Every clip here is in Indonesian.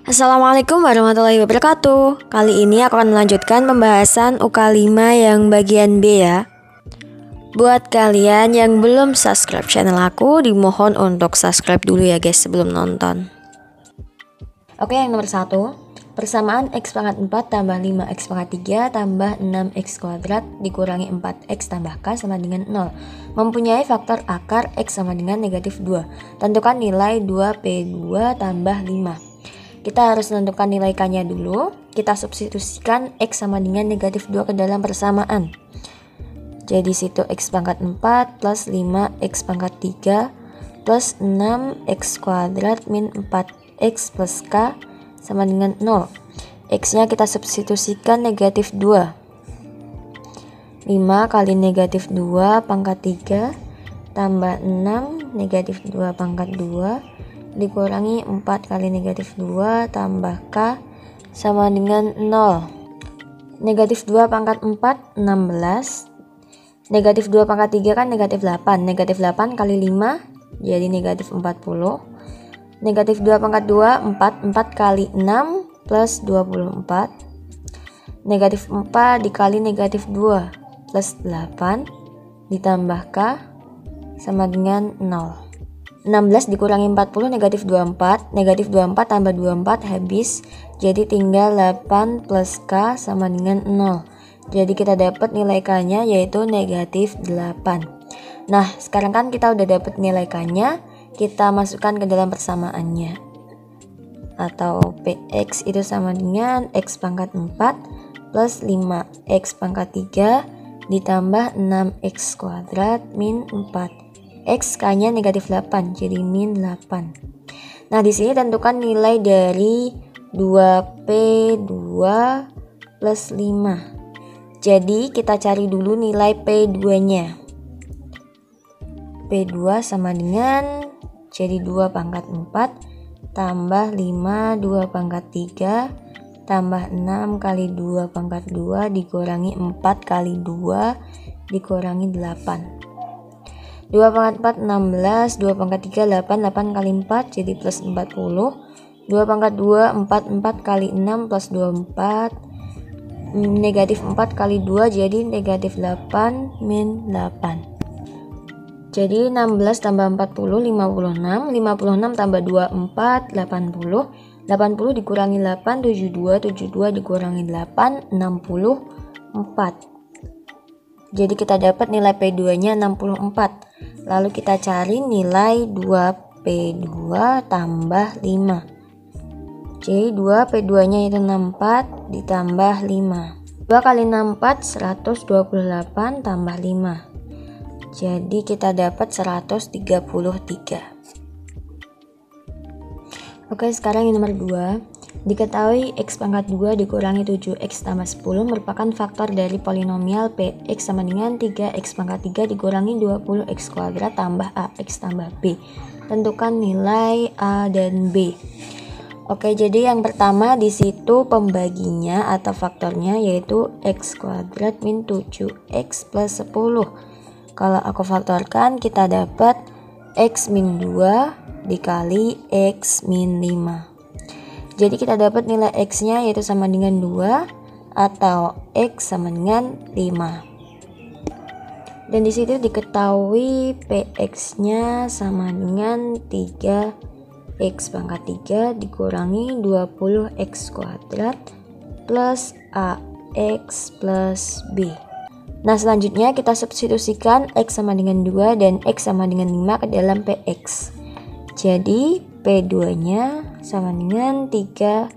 Assalamualaikum warahmatullahi wabarakatuh. Kali ini aku akan melanjutkan pembahasan UK 5 yang bagian B ya. Buat kalian yang belum subscribe channel aku, dimohon untuk subscribe dulu ya guys sebelum nonton. Oke, yang nomor 1, persamaan x pangkat 4 tambah 5x pangkat 3 tambah 6x kuadrat dikurangi 4x tambah k sama dengan 0 mempunyai faktor akar x sama dengan negatif 2. Tentukan nilai 2p2 tambah 5. Kita harus menentukan nilai k-nya dulu. Kita substitusikan x sama dengan negatif 2 ke dalam persamaan. Jadi situ x pangkat 4 plus 5x pangkat 3 plus 6x kuadrat min 4x plus k sama dengan 0. X-nya kita substitusikan negatif 2. 5 kali negatif 2 pangkat 3 tambah 6 negatif 2 pangkat 2 dikurangi 4 kali negatif 2 tambah k sama dengan 0. Negatif 2 pangkat 4 16. Negatif 2 pangkat 3 kan negatif 8. Negatif 8 kali 5 jadi negatif 40. Negatif 2 pangkat 2 4. 4 kali 6 plus 24. Negatif 4 dikali negatif 2 plus 8 ditambah k sama dengan 0. 16 dikurangi 40 negatif 24. Negatif 24 tambah 24 habis. Jadi tinggal 8 plus k sama dengan 0. Jadi kita dapat nilai k-nya yaitu negatif 8. Nah, sekarang kan kita udah dapat nilai k-nya, kita masukkan ke dalam persamaannya. Atau px itu sama dengan x pangkat 4 plus 5x pangkat 3 ditambah 6x kuadrat min 4. X k-nya negatif 8, jadi min 8. Nah, di sini tentukan nilai dari 2p2 plus 5. Jadi kita cari dulu nilai P2-nya. P2 sama dengan jadi 2 pangkat 4 tambah 5 2 pangkat 3 tambah 6 kali 2 pangkat 2 dikurangi 4 kali 2 dikurangi 8. 2 pangkat 4 16, 2 pangkat 3 8, 8 kali 4 jadi plus 40. 2 pangkat 2 4, 4 kali 6 plus 24. Negatif 4 kali 2 jadi negatif 8 min 8. Jadi 16 tambah 40 56. 56 tambah 24 80. 80 dikurangi 8 72. 72 dikurangi 8 64. Jadi kita dapat nilai P2 nya 64. Lalu kita cari nilai 2P2 tambah 5. Jadi 2P2 nya itu 64 ditambah 5. 2 kali 64 128 tambah 5. Jadi kita dapat 133. Oke, sekarang yang nomor 2. Diketahui x pangkat 2 dikurangi 7x tambah 10 merupakan faktor dari polinomial px sama dengan 3x pangkat 3 dikurangi 20x kuadrat tambah ax tambah b. Tentukan nilai a dan b. Oke, jadi yang pertama di situ pembaginya atau faktornya yaitu x kuadrat min 7x plus 10. Kalau aku faktorkan kita dapat x min 2 dikali x min 5. Jadi kita dapat nilai x-nya yaitu sama dengan 2 atau x sama dengan 5. Dan di situ diketahui px-nya sama dengan 3x pangkat 3 dikurangi 20x kuadrat plus ax plus b. Nah, selanjutnya kita substitusikan x sama dengan 2 dan x sama dengan 5 ke dalam px. Jadi P2 nya sama dengan 3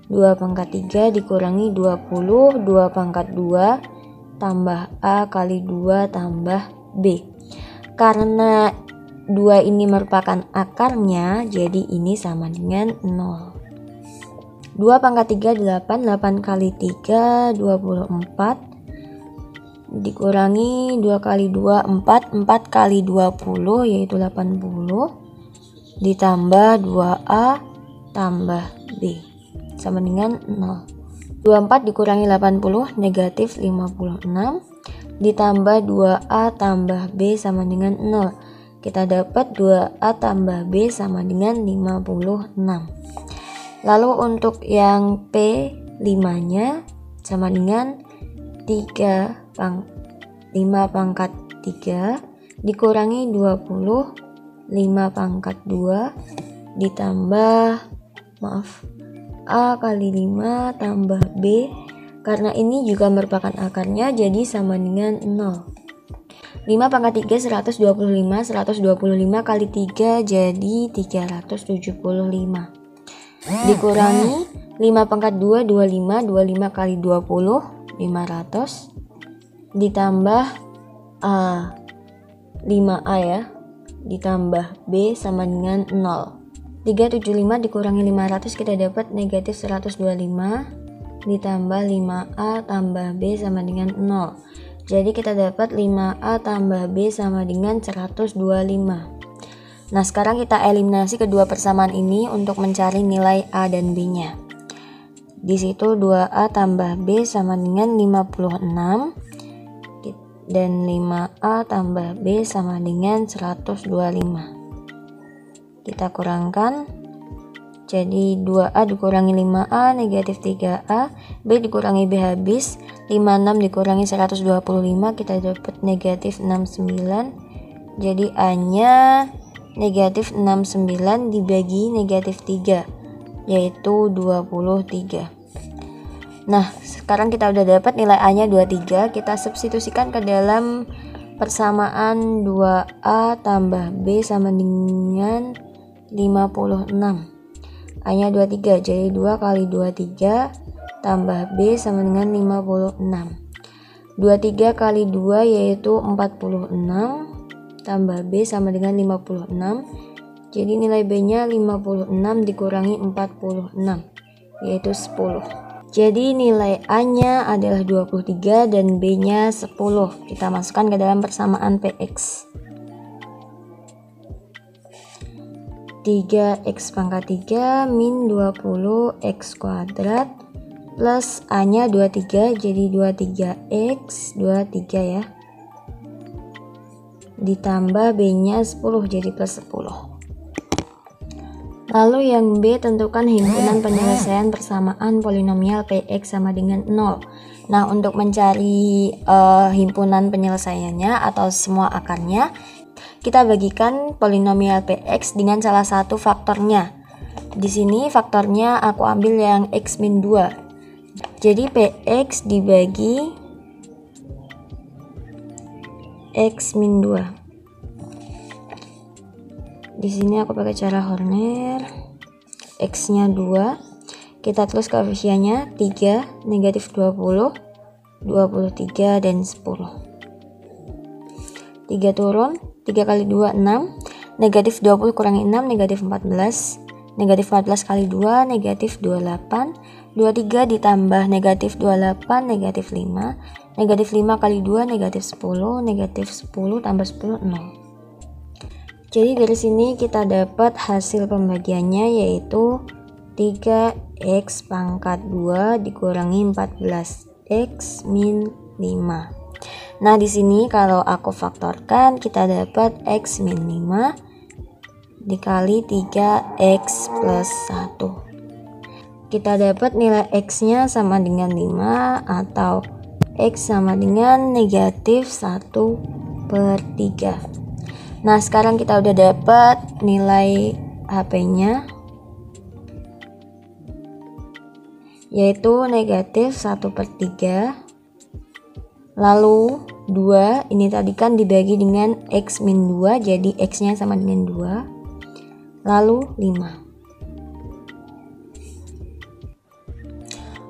2 pangkat 3 dikurangi 20 2 pangkat 2 tambah a kali 2 tambah b. Karena 2 ini merupakan akarnya, jadi ini sama dengan 0. 2 pangkat 3 8, 8 kali 3 24 dikurangi 2 kali 2 4, 4 kali 20 yaitu 80 ditambah 2a tambah b sama dengan 0. 24 dikurangi 80 negatif 56 ditambah 2a tambah b sama dengan 0. Kita dapat 2a tambah b sama dengan 56. Lalu untuk yang P5 nya sama dengan 5 pangkat 3 dikurangi 20 5 pangkat 2 ditambah A kali 5 tambah B, karena ini juga merupakan akarnya jadi sama dengan 0. 5 pangkat 3 125, 125 kali 3 jadi 375. Dikurangi 5 pangkat 2 25, 25 kali 20 500 ditambah 5A ya, ditambah B sama dengan 0. 375 dikurangi 500 kita dapat negatif 125 ditambah 5A tambah B sama dengan 0. Jadi kita dapat 5A tambah B sama dengan 125. Nah, sekarang kita eliminasi kedua persamaan ini untuk mencari nilai A dan B nya. Di situ 2A tambah B sama dengan 56 dan 5A tambah B sama dengan 125. Kita kurangkan, jadi 2A dikurangi 5A negatif 3A, B dikurangi B habis, 56 dikurangi 125 kita dapat negatif 69, jadi A nya negatif 69 dibagi negatif 3 yaitu 23. Nah, sekarang kita udah dapat nilai A nya 23, kita substitusikan ke dalam persamaan 2A tambah B sama dengan 56. A nya 23, jadi 2 kali 23 tambah B sama dengan 56. 23 kali 2 yaitu 46 tambah B sama dengan 56. Jadi nilai B nya 56 dikurangi 46 yaitu 10. Jadi nilai A nya adalah 23 dan B nya 10. Kita masukkan ke dalam persamaan PX. 3x pangkat 3 min 20x kuadrat plus A nya 23 jadi 23x 23 ya, ditambah B nya 10 jadi plus 10. Lalu yang B, tentukan himpunan penyelesaian persamaan polinomial PX sama dengan 0. Nah, untuk mencari himpunan penyelesaiannya atau semua akarnya, kita bagikan polinomial PX dengan salah satu faktornya. Di sini faktornya aku ambil yang X min 2. Jadi PX dibagi X min 2. Di sini aku pakai cara Horner. X nya 2. Kita tulis koefisiennya 3, negatif 20, 23 dan 10. 3 turun, 3 kali 2 6, negatif 20 kurangi 6 negatif 14, negatif 14 kali 2 negatif 28, 23 ditambah negatif 28 negatif 5, negatif 5 kali 2 negatif 10, negatif 10 tambah 10 0. Jadi dari sini kita dapat hasil pembagiannya yaitu 3x pangkat 2 dikurangi 14x min 5. Nah, di sini kalau aku faktorkan kita dapat x min 5 dikali 3x plus 1. Kita dapat nilai x-nya sama dengan 5 atau x sama dengan negatif 1/3. Nah, sekarang kita udah dapat nilai HP-nya yaitu negatif 1/3. Lalu 2 ini tadi kan dibagi dengan X min 2, jadi X nya sama dengan 2. Lalu 5.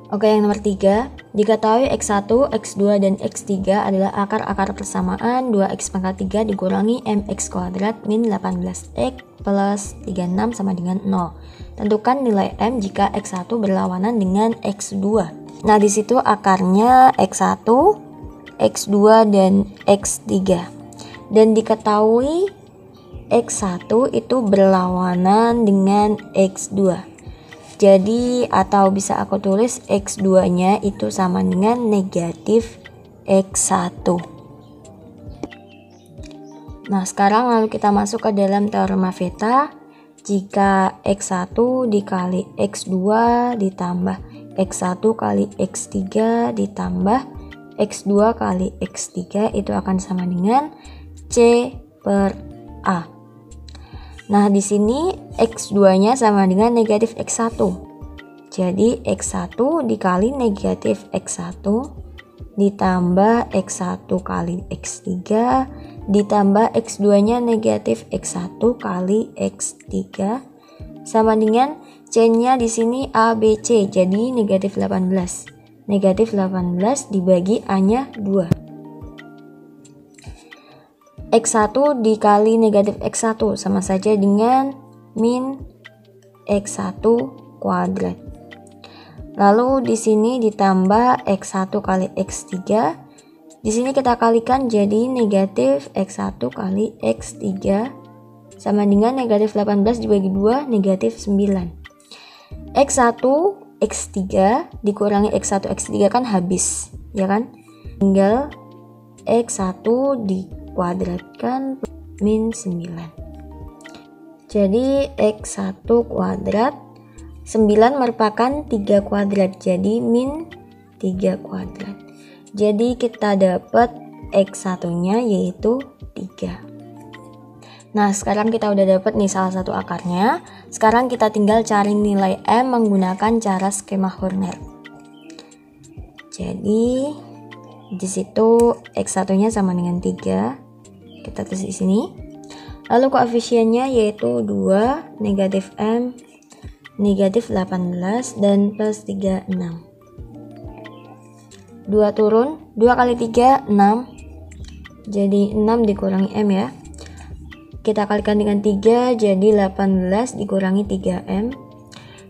Oke, yang nomor 3, diketahui X1, X2, dan X3 adalah akar-akar persamaan 2x pangkat 3 dikurangi mx kuadrat min 18x plus 36 sama dengan 0. Tentukan nilai M jika X1 berlawanan dengan X2. Nah, di situ akarnya X1, X2, dan X3. Dan diketahui X1 itu berlawanan dengan X2. Jadi atau bisa aku tulis X2 nya itu sama dengan negatif X1. Nah, sekarang lalu kita masuk ke dalam teorema Feta. jika X1 dikali X2 ditambah X1 kali X3 ditambah X2 kali X3 itu akan sama dengan C per A. Nah, di sini X2-nya sama dengan negatif X1. Jadi X1 dikali negatif X1 ditambah X1 kali X3 ditambah X2-nya negatif X1 kali X3 sama dengan C-nya di sini ABC, jadi negatif 18. Negatif 18 dibagi A-nya 2. X1 dikali negatif X1 sama saja dengan min X1 kuadrat. Lalu di sini ditambah X1 kali X3. Di sini kita kalikan jadi negatif X1 kali X3 sama dengan negatif 18 dibagi 2, negatif 9. X1, X3 dikurangi X1, X3 kan habis, ya kan? Tinggal X1 dikuadratkan min 9. Jadi X1 kuadrat, 9 merupakan 3 kuadrat, jadi min 3 kuadrat. Jadi kita dapat X1-nya yaitu 3. Nah, sekarang kita udah dapat nih salah satu akarnya. Sekarang kita tinggal cari nilai M menggunakan cara skema Horner. Jadi di situ X1-nya sama dengan 3. Kita tulis di sini. Lalu koefisiennya yaitu 2, negatif M, negatif 18 dan plus 3, 6. 2 turun, 2 kali 3, 6. Jadi 6 dikurangi M ya. Kita kalikan dengan 3, jadi 18 dikurangi 3M.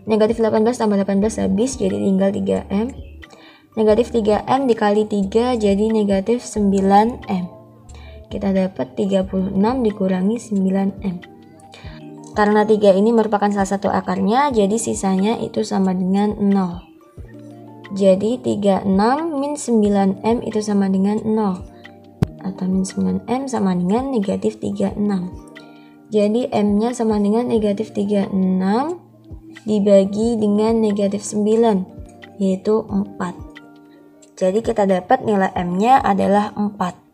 Negatif 18 tambah 18 habis, jadi tinggal 3M. Negatif 3M dikali 3, jadi negatif 9M. Kita dapat 36 dikurangi 9M. Karena 3 ini merupakan salah satu akarnya, jadi sisanya itu sama dengan 0. Jadi 36 min 9M itu sama dengan 0. Atau min 9M sama dengan negatif 36. Jadi M-nya sama dengan negatif 36 dibagi dengan negatif 9, yaitu 4. Jadi kita dapat nilai M-nya adalah 4.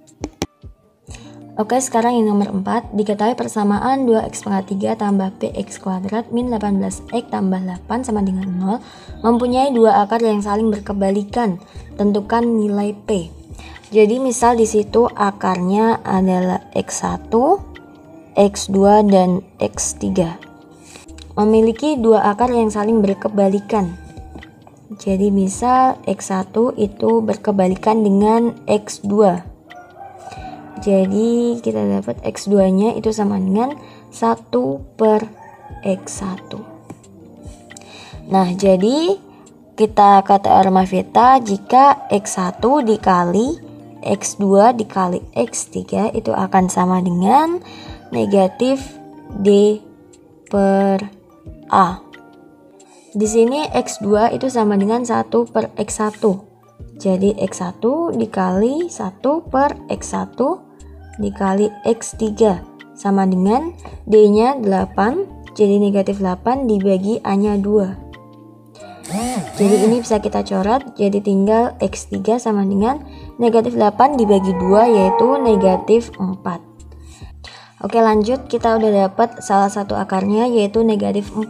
Oke, sekarang yang nomor 4, diketahui persamaan 2x pangkat 3 tambah px kuadrat min 18x tambah 8 sama dengan 0 mempunyai dua akar yang saling berkebalikan. Tentukan nilai P. Jadi misal di situ akarnya adalah x1, x2 dan x3. Memiliki dua akar yang saling berkebalikan. Jadi misal x1 itu berkebalikan dengan x2. Jadi kita dapat X2-nya itu sama dengan 1 per X1. Nah, jadi kita kata teorema Veta jika X1 dikali X2 dikali X3 itu akan sama dengan negatif D per A. Di sini X2 itu sama dengan 1 per X1. Jadi X1 dikali 1 per X1 dikali X3 sama dengan D-nya 8, jadi negatif 8 dibagi A-nya 2. Jadi ini bisa kita coret, jadi tinggal X3 sama dengan negatif 8 dibagi 2 yaitu negatif 4. Oke, lanjut, kita udah dapat salah satu akarnya yaitu negatif 4.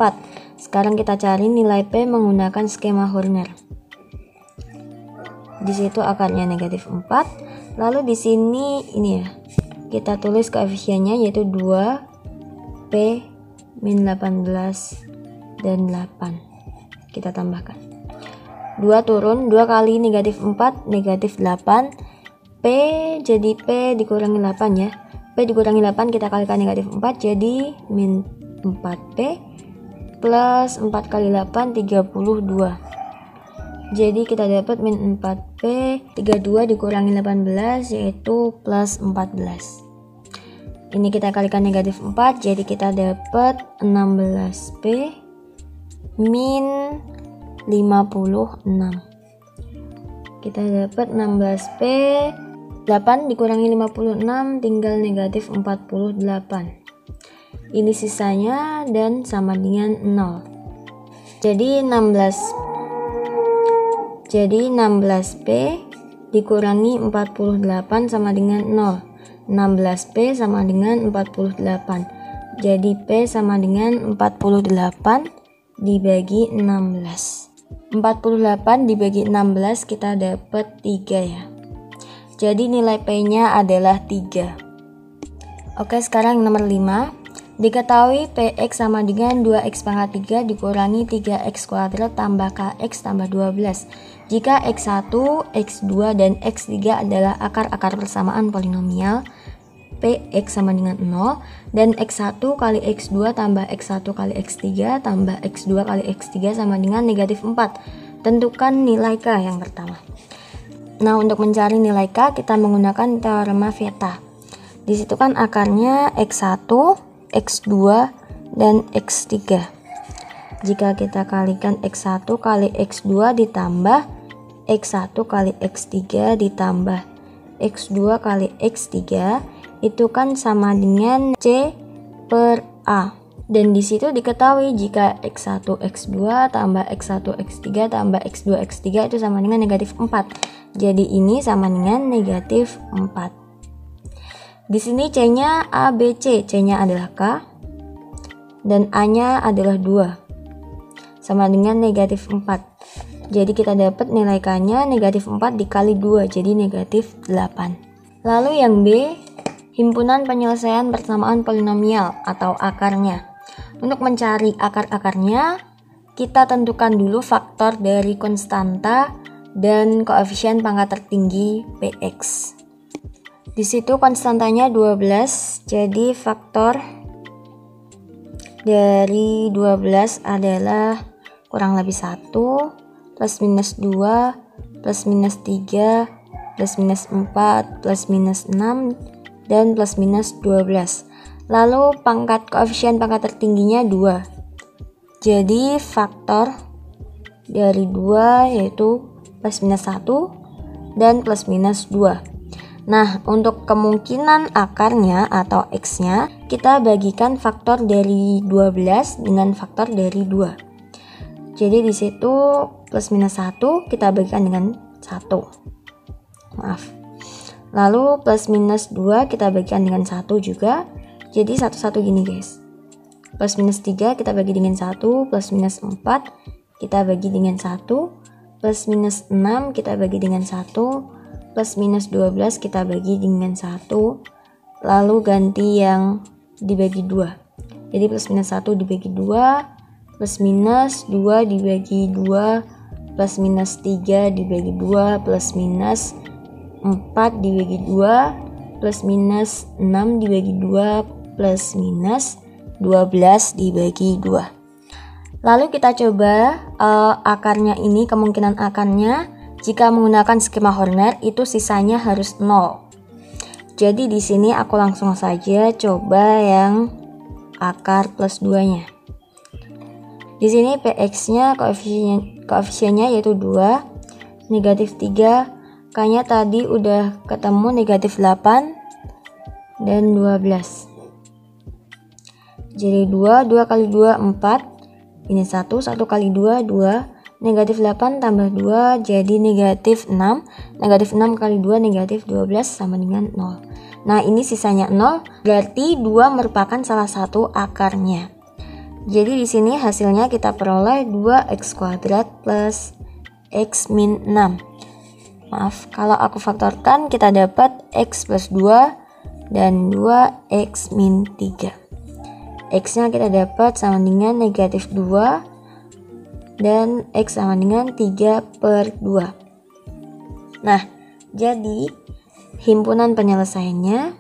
Sekarang kita cari nilai P menggunakan skema Horner. Di situ akarnya negatif 4. Lalu di sini ini ya, kita tulis koefisiennya yaitu 2 P min 18 dan 8. Kita tambahkan 2 turun, 2 kali negatif 4 negatif 8. P jadi P dikurangi 8 ya. P dikurangi 8 kita kalikan negatif 4 jadi min 4P plus 4 kali 8 32. Jadi kita dapat min 4P 32 dikurangi 18 yaitu plus 14. Ini kita kalikan negatif 4 jadi kita dapat 16P min 56. Kita dapat 16P 8 dikurangi 56 tinggal negatif 48. Ini sisanya dan sama dengan 0. Jadi 16P dikurangi 48 sama dengan 0. 16P sama dengan 48. Jadi P sama dengan 48 dibagi 16. 48 dibagi 16 kita dapat 3 ya. Jadi nilai P-nya adalah 3. Oke, sekarang nomor 5. Diketahui Px sama dengan 2x pangkat 3 dikurangi 3x kuadrat tambah kx tambah 12. Jika x1, x2, dan x3 adalah akar-akar persamaan polinomial, Px sama dengan 0, dan x1 kali x2 tambah x1 kali x3 tambah x2 kali x3 sama dengan negatif 4. Tentukan nilai K yang pertama. Nah, untuk mencari nilai K kita menggunakan teorema Veta. Di situ kan akarnya x1, x2, dan x3. Jika kita kalikan x1 kali x2 ditambah x1 kali x3 ditambah x2 kali x3, itu kan sama dengan C per A. Dan di situ diketahui jika x1 x2 tambah x1 x3 tambah x2 x3 itu sama dengan negatif 4. Jadi ini sama dengan negatif 4. Di sini C-nya A, B, C. C-nya adalah K dan A-nya adalah 2. Sama dengan negatif 4. Jadi kita dapat nilai K-nya negatif 4 dikali 2, jadi negatif 8. Lalu yang B, himpunan penyelesaian persamaan polinomial atau akarnya. Untuk mencari akar-akarnya, kita tentukan dulu faktor dari konstanta dan koefisien pangkat tertinggi Px. Di situ konstantanya 12, jadi faktor dari 12 adalah kurang lebih 1, plus minus 2, plus minus 3, plus minus 4, plus minus 6, dan plus minus 12. Lalu koefisien pangkat tertingginya 2. Jadi faktor dari 2 yaitu plus minus 1 dan plus minus 2. Nah, untuk kemungkinan akarnya atau X-nya, kita bagikan faktor dari 12 dengan faktor dari 2. Jadi di situ plus minus 1 kita bagikan dengan 1. Maaf. Lalu plus minus 2 kita bagikan dengan 1 juga. Jadi 1 gini guys. Plus minus 3 kita bagi dengan 1, plus minus 4 kita bagi dengan 1, plus minus 6 kita bagi dengan 1, plus minus 12 kita bagi dengan 1, lalu ganti yang dibagi 2. Jadi plus minus 1 dibagi 2, plus minus 2 dibagi 2, plus minus 3 dibagi 2, plus minus 4 dibagi 2, plus minus 6 dibagi 2, plus minus 12 dibagi 2. Lalu kita coba akarnya ini, kemungkinan akarnya jika menggunakan skema Horner itu sisanya harus 0. Jadi di sini aku langsung saja coba yang akar plus 2-nya. Di sini Px-nya koefisiennya yaitu 2, negatif 3, K-nya tadi udah ketemu negatif 8 dan 12. Jadi 2 kali 2 4. Ini 1 kali 2 2. Negatif 8 tambah 2 jadi negatif 6. Negatif 6 kali 2 negatif 12 sama dengan 0. Nah, ini sisanya 0, berarti 2 merupakan salah satu akarnya. Jadi di sini hasilnya kita peroleh 2x kuadrat plus x min 6. Maaf, kalau aku faktorkan kita dapat x plus 2 dan 2x min 3. X-nya kita dapat sama dengan negatif 2 dan X sama dengan 3 per 2. Nah, jadi himpunan penyelesaiannya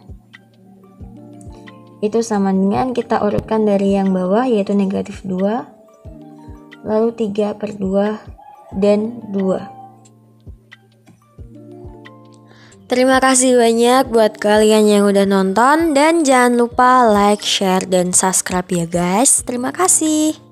itu sama dengan kita urutkan dari yang bawah yaitu negatif 2, lalu 3 per 2 dan 2. Terima kasih banyak buat kalian yang udah nonton dan jangan lupa like, share, dan subscribe ya guys. Terima kasih.